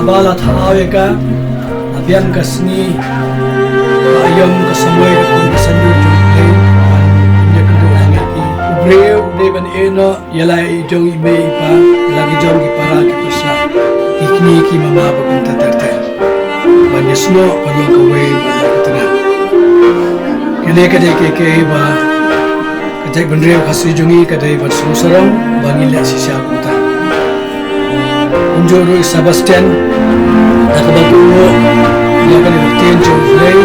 Bala thawe ka abian kasni ayam ka samoy ka kun sandu jumte nya kudu angaki ubreu deban eno yalai jong ibe pa lagi jong ki para ki tusa ikni ki mama ba kun tatarte banisno palo ka we ba kutna kene ka de ke ba kadai bandreu khasi jongi kadai ba susarang bangila sisa kuta Unjuru Sebastian Nakabagulo Lakan Ibuktin Jumplay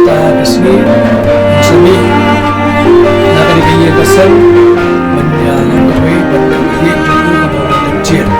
Ta Kasni Musami Lakan Ibigay Kasal Manyalang Kaway Pagkakini Jumpo Kabawa Nagjian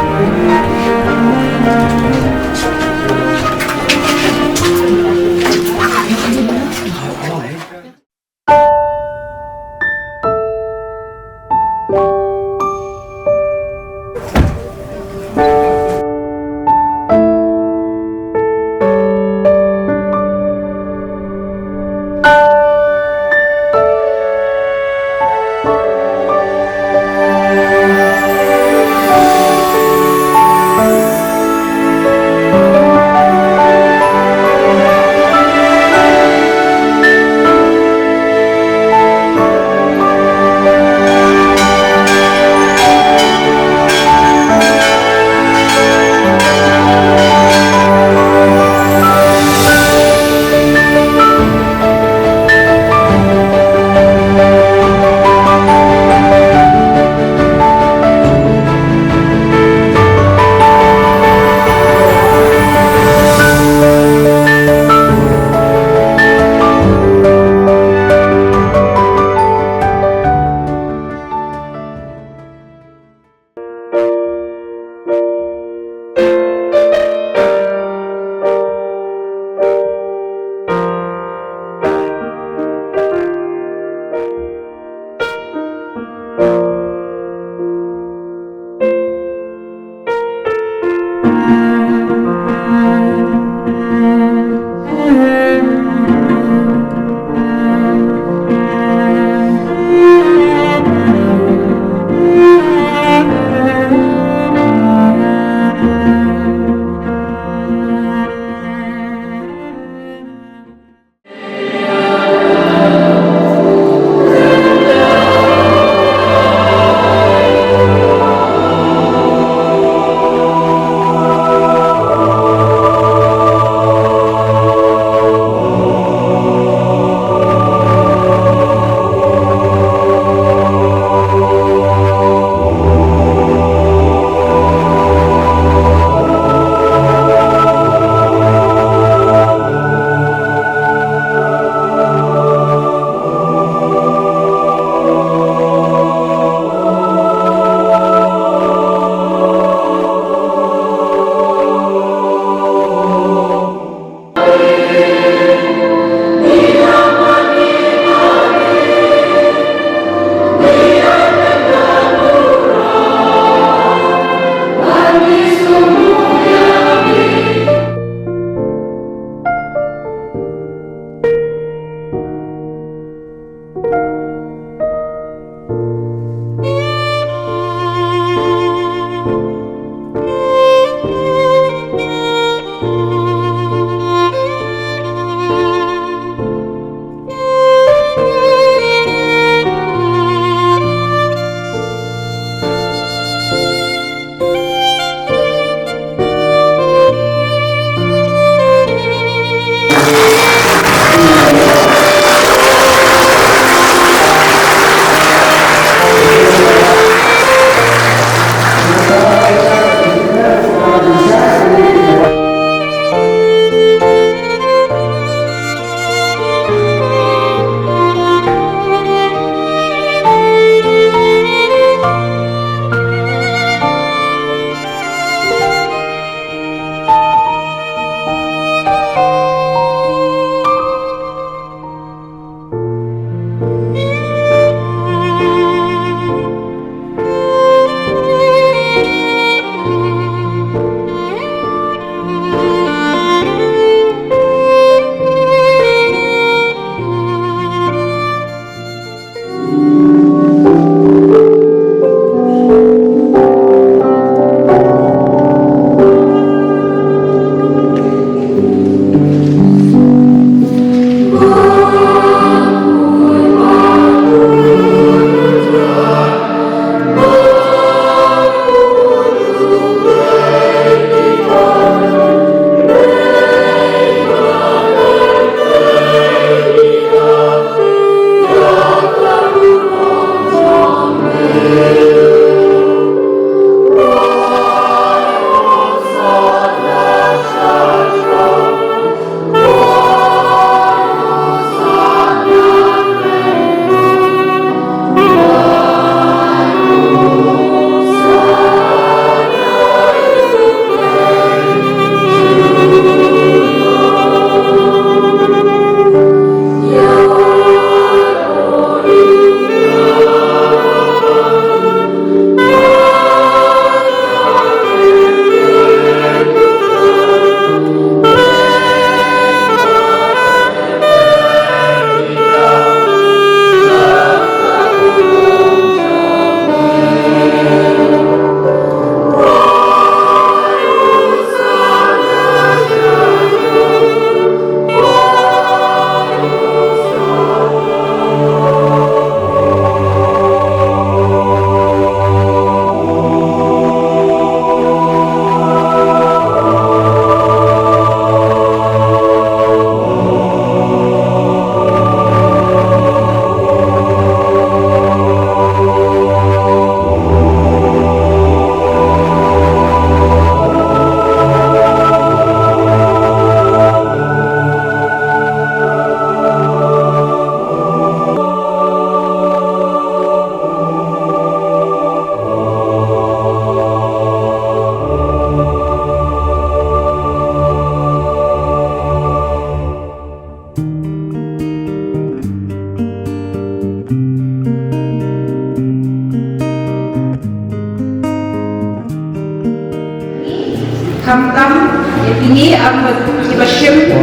Kamtam, ini apa dibashim,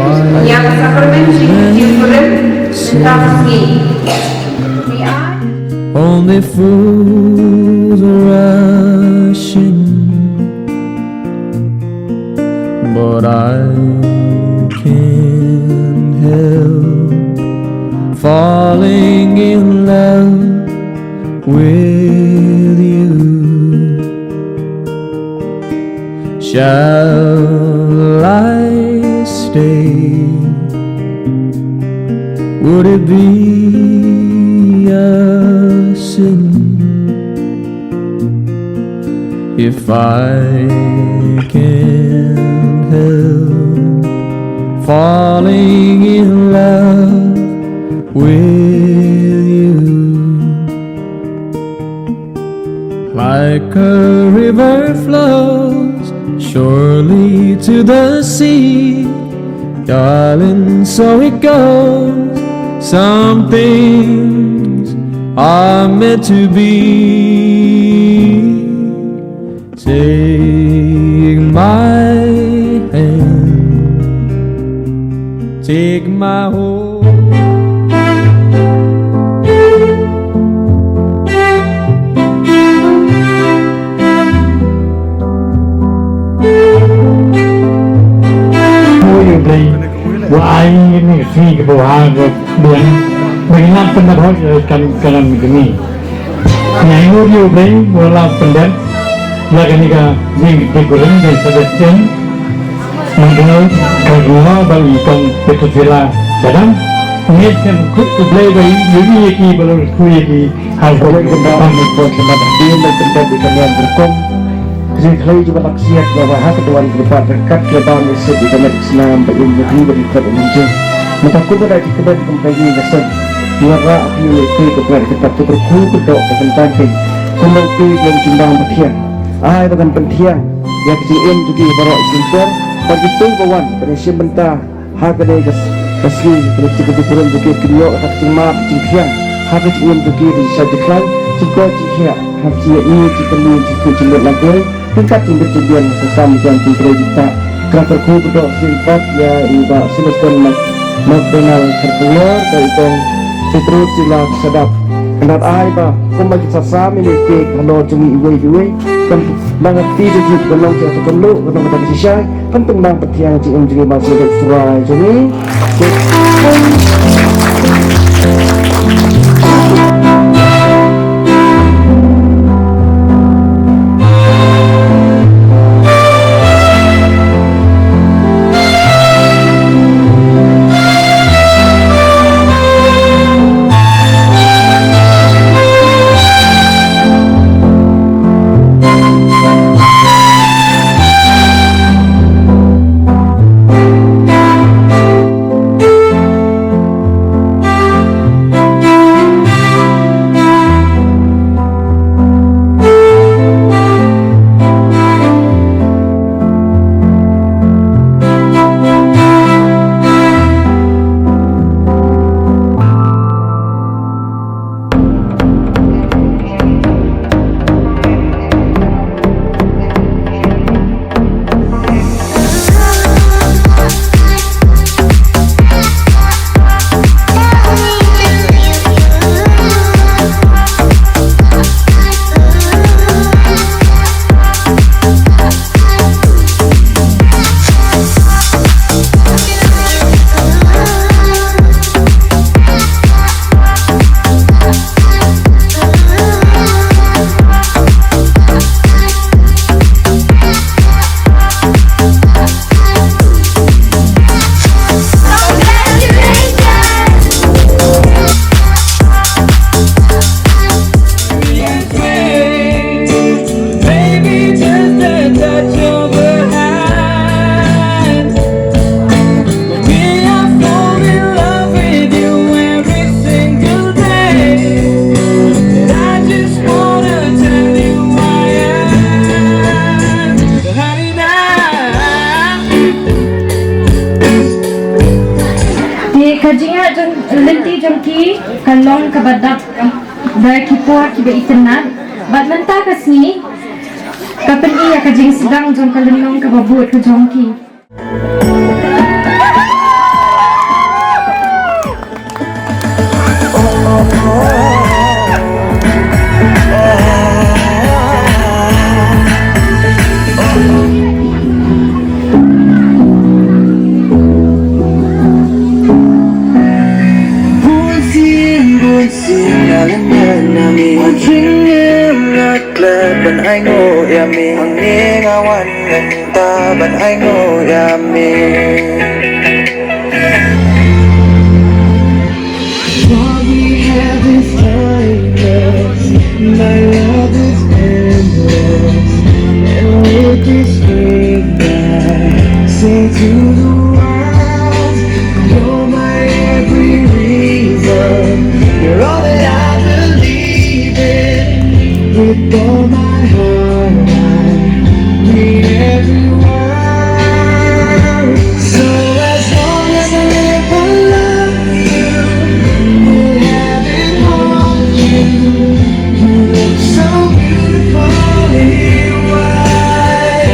yang sakramen jifurim, tafsir. Only fools are rushing, but I can't help falling in love with you. Shall I stay? Would it be a sin if I can't help falling in love with you? Like a river flows surely to the sea, darling, so it goes. Some things are meant to be. Take my hand, take my hold. Wah ini sih kebawahan buat mengingat pendapat kanan begini. Yang ini boleh mula pendat, lagi ni kan digoreng dan sedang mengenal kedua bagi kong petusilah sedang ini kan kut boleh bagi ini ki baru kui hal boleh kendapan pun sama dia berpendat di kalian berkong. Jadi kalau juga maksiat bahwa hak keduaan berupa dekat lebar mesej di dalam Islam bagi negeri bagi kerajaan. Maka aku berada di kedai kompeni dasar. Biarlah aku memiliki kebenaran tetap terku kedok dengan cantik. Kemampu yang cimbang bertiang. Ai bahkan pentiang yang kecilin juga baru istighfar. Bagi tu bawan pada sebentar hak kedai kasih pada kebetulan juga kedua akan cimap cimpiang. Hak kecilin juga disajiklan juga jihak. Hak ini jika ni jika jembat lagu. Tingkat tingkat jadian bersama dengan tingkat kita kerana terku berdok sifat ya iba selesai mengenal terkeluar dari tong fitrut sila sedap kenal iba kumba kita sami leke kalau cumi iwe kan mengerti jadi belum jatuh perlu kalau kita bisa penting bang petiang cium jadi masuk ke surai jadi Lenti jengki kalong kabadak dari kita kita itenat. Bat mentah kesini Kapan iya kajing sedang jong kalenong kababut ke jongki. Ban ai ngô ya mi hằng nghe nga wan lần ta ban ai ngô ya mi. What we have is timeless, my love is endless, and with this thing I say to the world, you're my every reason, you're all that I believe in. With all my heart, I need every word. So as long as I live, I love you. Will have it on you. You look so beautifully white.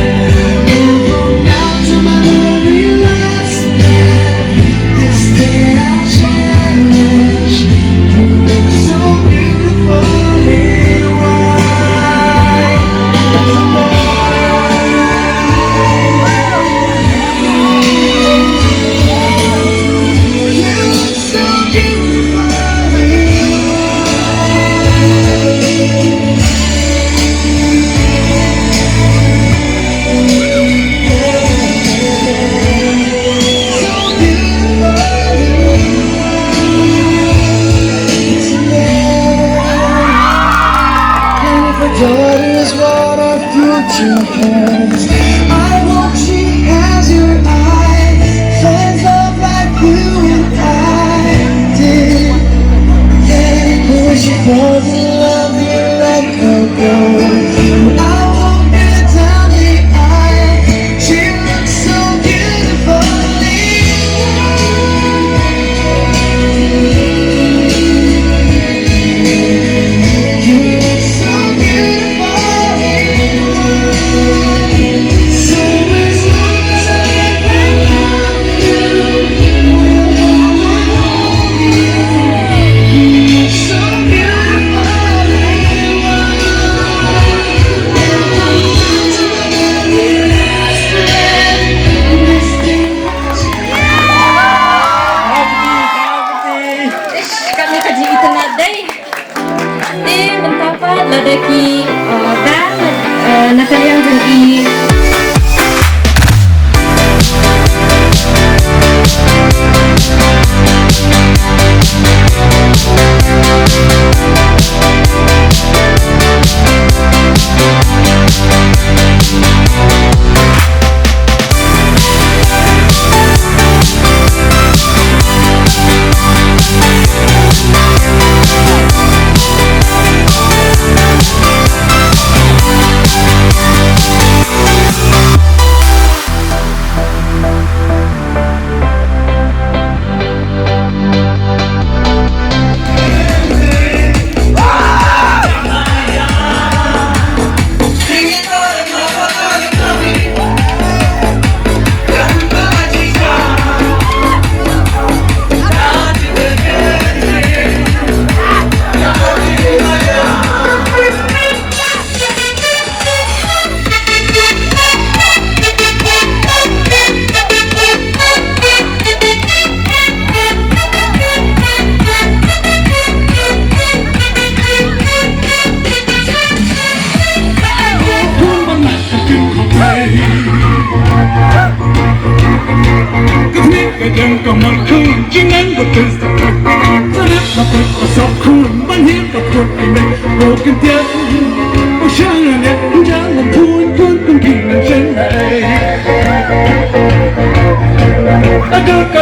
And from now to my very last breath, this day I'll cherish. You look so beautifully. Daughter's what our future has. I hope she has your eyes, friends love like you and I did. And wish she falls in love you like a girl. I won't get down the aisle. She looks so beautifully. You look so Kami kajing itu nadai. Mentapa ladaki dan nakalian jengki. Hãy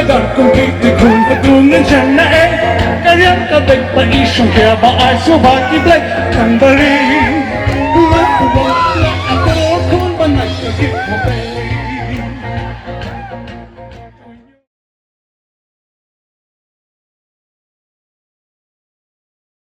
subscribe cho kênh Ghiền Mì Gõ để không bỏ lỡ những video hấp dẫn.